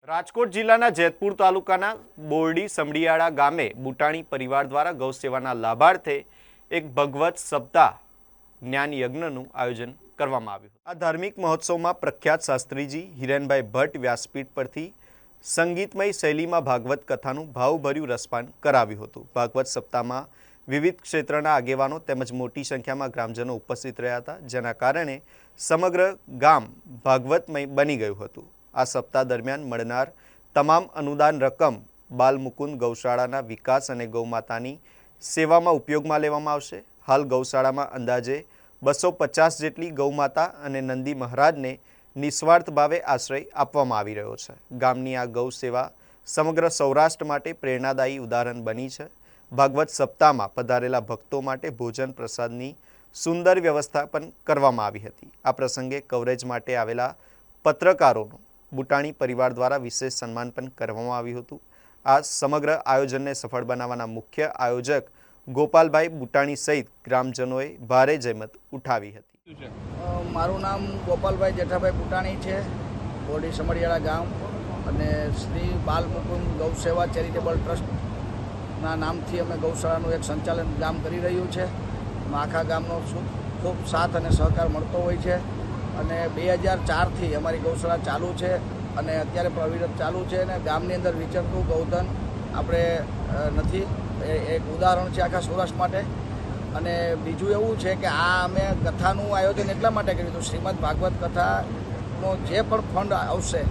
રાજકોટ જિલ્લાના જેતપુર તાલુકાના બોરડી સમડિયાળા ગામે બુટાણી પરિવાર દ્વારા ગૌસેવાના લાભાર્થે એક ભગવત સપ્તાહ જ્ઞાન યજ્ઞનું આયોજન કરવામાં આવ્યું. આ ધાર્મિક મહોત્સવમાં પ્રખ્યાત શાસ્ત્રીજી હિરેનભાઈ ભટ્ટ વ્યાસપીઠ પરથી સંગીતમય શૈલીમાં ભાગવત કથાનું ભાવભર્યું રસપાન કરાવ્યું હતું. ભાગવત સપ્તાહમાં વિવિધ ક્ષેત્રના આગેવાનો તેમજ મોટી સંખ્યામાં ગ્રામજનો ઉપસ્થિત રહ્યા હતા, જેના કારણે સમગ્ર ગામ ભાગવતમય બની ગયું હતું. આ સપ્તાહ દરમિયાન મળનાર તમામ અનુદાન રકમ બાલમુકુંદ ગૌશાળાના વિકાસ અને ગૌમાતાની સેવામાં ઉપયોગમાં લેવામાં આવશે. હાલ ગૌશાળામાં અંદાજે 250 જેટલી ગૌમાતા અને નંદી મહારાજને નિસ્વાર્થ ભાવે આશ્રય આપવામાં આવી રહ્યો છે. ગામની આ ગૌ સેવા સમગ્ર સૌરાષ્ટ્ર માટે પ્રેરણાદાયી ઉદાહરણ બની છે. ભાગવત સપ્તાહમાં પધારેલા ભક્તો માટે ભોજન પ્રસાદની સુંદર વ્યવસ્થા પણ કરવામાં આવી હતી. આ પ્રસંગે કવરેજ માટે આવેલા પત્રકારોનું બુટાણી પરિવાર દ્વારા વિશેષ સન્માન પણ કરવામાં આવ્યું હતું. આ સમગ્ર આયોજનને સફળ બનાવવાના મુખ્ય આયોજક ગોપાલભાઈ બુટાણી સહિત ગ્રામજનોએ ભારે જહેમત ઉઠાવી હતી. મારું નામ ગોપાલભાઈ જેઠાભાઈ બુટાણી છે, બોરડી સમડિયાળા ગામ, અને શ્રી બાલમુકુંદ ગૌસેવા ચેરિટેબલ ટ્રસ્ટના નામથી અમે ગૌશાળાનું એક સંચાલન ગામ કરી રહ્યું છે. આખા ગામનો ખૂબ સાથ અને સહકાર મળતો હોય છે, અને 2004થી અમારી ગૌશાળા ચાલુ છે અને અત્યારે પણ અવિરત ચાલુ છે. અને ગામની અંદર વિચરતું ગૌધન આપણે નથી, એક ઉદાહરણ છે આખા સૌરાષ્ટ્ર માટે. અને બીજું એવું છે કે આ અમે કથાનું આયોજન એટલા માટે કર્યું હતું, શ્રીમદ ભાગવત કથાનો જે પણ ફંડ આવશે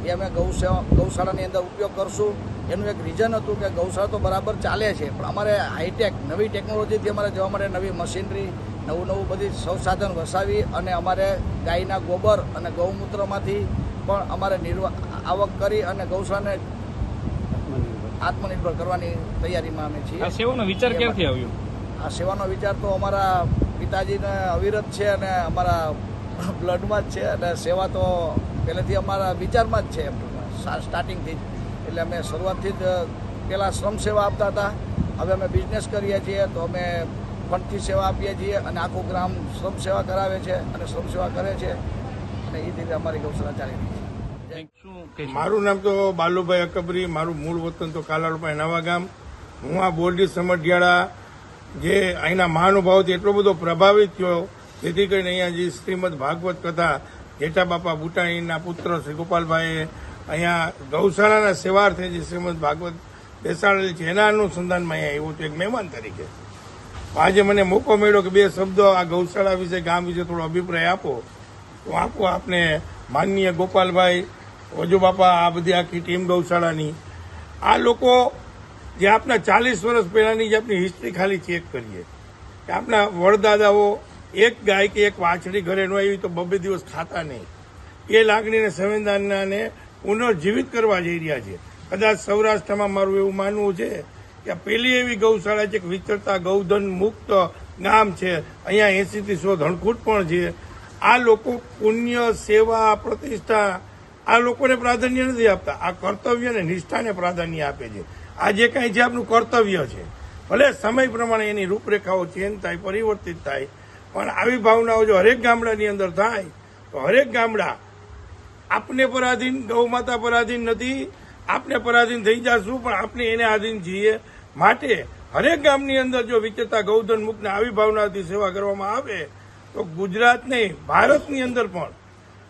એ અમે ગૌશાળાની અંદર ઉપયોગ કરશું. એનું એક રીઝન હતું કે ગૌશાળા તો બરાબર ચાલે છે, પણ અમારે હાઈટેક નવી ટેકનોલોજીથી અમારે જવા માટે નવી મશીનરી, નવું બધી સંસાધન વસાવી અને અમારે ગાયના ગોબર અને ગૌમૂત્રમાંથી પણ અમારે આવક કરી અને ગૌશાળાને આત્મનિર્ભર કરવાની તૈયારીમાં અમે છીએ. આ સેવાનો વિચાર ક્યાંથી આવ્યો? આ સેવાનો વિચાર તો અમારા પિતાજીને અવિરત છે અને અમારા બ્લડમાં જ છે, અને સેવા તો પહેલેથી અમારા વિચારમાં જ છે સ્ટાર્ટિંગથી જ. એટલે અમે શરૂઆતથી જ પહેલાં શ્રમ સેવા આપતા હતા, હવે અમે બિઝનેસ કરીએ છીએ તો અમે ફંડથી સેવા આપીએ છીએ, અને આખું ગ્રામ શ્રમ સેવા કરાવે છે અને શ્રમ સેવા કરે છે, અને એ રીતે અમારી ગૌશાળા ચાલી રહી છે. મારું નામ તો બાલુભાઈ અકબરી, મારું મૂળ વતન તો કાલાળપાઈ નવા ગામ. હું આ બોરડી સમડિયાળા જે અહીંના મહાનુભાવથી એટલો બધો પ્રભાવિત થયો, જેથી કરીને અહીંયા જે શ્રીમદ ભાગવત કથા જેઠા બાપા બુટાણીના પુત્ર શ્રી ગોપાલભાઈએ અહીંયા ગૌશાળાના સેવાર્થે જે શ્રીમદ ભાગવત બેસાડેલ છે એના અનુસંધાનમાં અહીંયા આવ્યો હતો એક મહેમાન તરીકે. આજે મને મોકો મળ્યો કે 2 શબ્દો આ ગૌશાળા વિશે, ગામ વિશે થોડો અભિપ્રાય આપો. તો આપો આપને માનનીય ગોપાલભાઈ, વજુ બાપા, આ બધી આખી ટીમ ગૌશાળાની. આ લોકો જે આપણા 40 વર્ષ પહેલાની જે આપણી હિસ્ટ્રી ખાલી ચેક કરીએ કે આપણા વડદાદાઓ એક ગાય કે એક વાછડી ઘરે ન આવી તો 2 દિવસ ખાતા નહીં. એ લાગણીને સંવેદનાને પુનર્જીવિત કરવા જઈ રહ્યા છે. કદાચ સૌરાષ્ટ્રમાં મારું એવું માનવું છે કે પહેલી એવી ગૌશાળા છે કે વિચરતા ગૌધન મુક્ત ગામ છે. અહીંયા 80 થી 100 ધણકૂટ પણ છે. આ લોકો પુણ્ય, સેવા, પ્રતિષ્ઠા આ લોકોને પ્રાધાન્ય નથી આપતા, આ કર્તવ્ય અને નિષ્ઠાને પ્રાધાન્ય આપે છે. આ જે કાંઈ છે આપણું કર્તવ્ય છે, ભલે સમય પ્રમાણે એની રૂપરેખાઓ ચેન્જ થાય, પરિવર્તિત થાય, પણ આવી ભાવનાઓ જો હરેક ગામડાની અંદર થાય તો હરેક ગામડા આપને પરાધીન, ગૌમાતા પરાધીન નથી, આપને પરાધીન થઈ જશું, પણ આપણે એને આધીન છીએ. માટે હરેક ગામની અંદર જો વિચરતા ગૌધન મુક્તને આવી ભાવનાથી સેવા કરવામાં આવે તો ગુજરાત નહીં, ભારતની અંદર પણ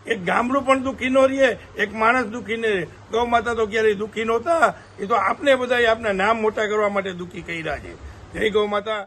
એક ગામડું પણ દુઃખી ન રહે, એક માણસ દુઃખી ન રહે. ગૌ માતા તો ક્યારેય દુઃખી નહોતા, એ તો આપણે બધા આપના નામ મોટા કરવા માટે દુઃખી કર્યા છે. જય ગૌ માતા.